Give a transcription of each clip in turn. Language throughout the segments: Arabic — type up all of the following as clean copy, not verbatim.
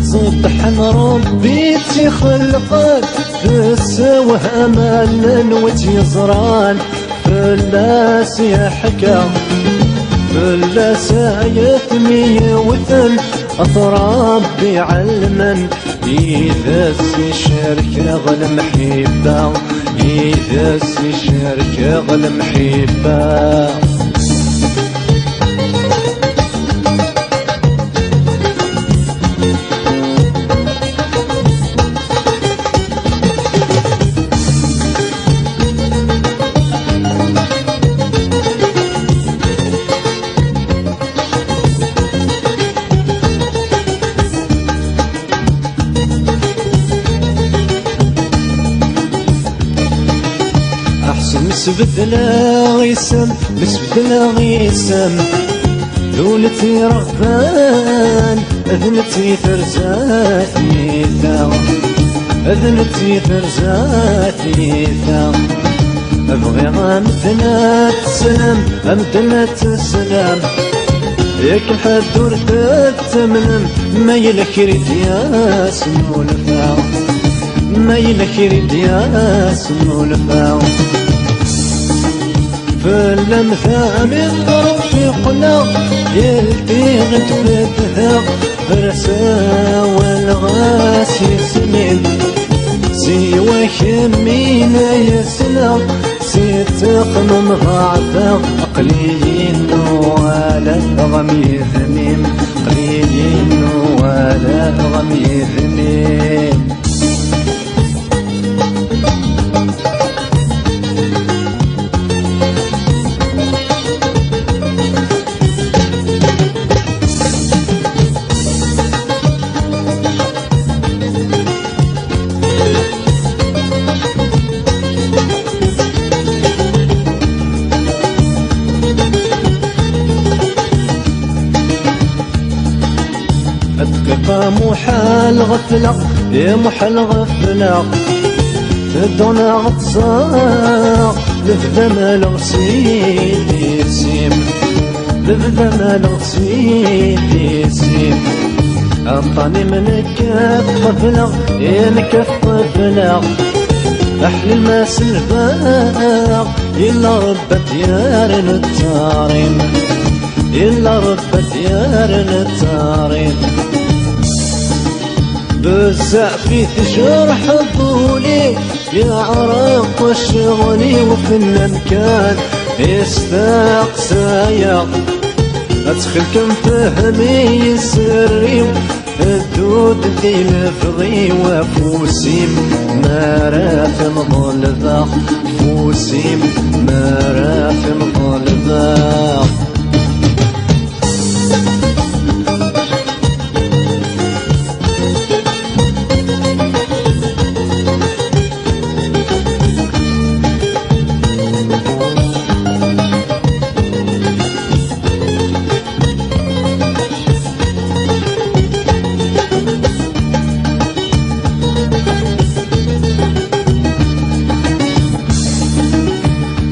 سبحان ربي تخلقك تسوه امانا وتيزران فلاس يحكى فلاس يثمي وثن ربي علما إذا الشركة المحبة إذا الشركة المحبة مسبدلا غيسم مسبدلا غيسم دولتي رغبان أذنتي ثرزاتي ثا أذنتي ثرزاتي ثا أبغي غامتنا تسلم أمتنا تسلم ياك الحد ورثت تمنم ما يلك يريد يا سمولفا ما يلك يريد يا سمولفا فالمثام الرفيقنا يلتي غتفتها فرسا والغاسي سنين سيوا كمينا يسنا سيتقمم ضعفا قليلين ولا غمي ثميم قليلين ولا غمي ثميم أتقى محال غفلة يا محال غفلة تدونا غتصاق لفذا ما لغسيدي سيم لفذا ما لغسيدي سيم أنطاني من كف غفلة يا نكف غفلة أحلى الماس الباق إلا ربة ديار التارين إلا ربة ديار التارين بزاف في تجرح طولي يا عراق وشغلي وفي المكان يستاق سايق أدخل كم فهمي سري الدود ذي لفظي وفوسيم ما راف مظلذا فوسيم ما راف مظلذا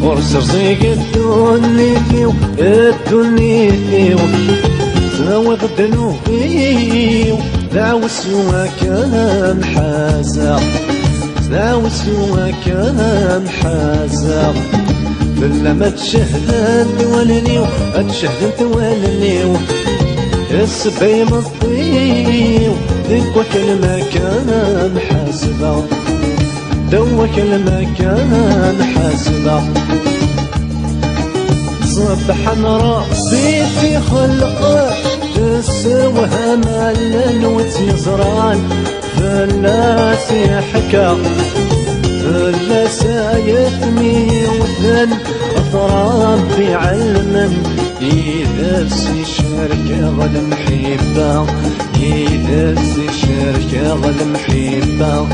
ورزرزيق الدنيا الدنيا تناوض دنوبي دعوس وكان حازق دعوس وكان حازق بلا ما تشهد تولنيو اتشهد تولنيو السبي مطيو ذيك وكل مكان حازق ذوك المكان حسبه سبحان ربي في خلقه تسوه مالا وتيزران فلاس يحكى فلاس يثني وثن أطرام في علما إذا شركة غالمحبة إذا شركة غالمحبة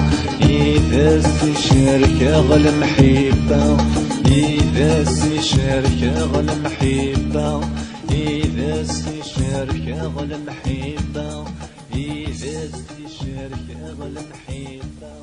إذا شركة غالمحبة إذا شركة غالمحبة إذا شركة غالمحبة إذا شركة غالمحبة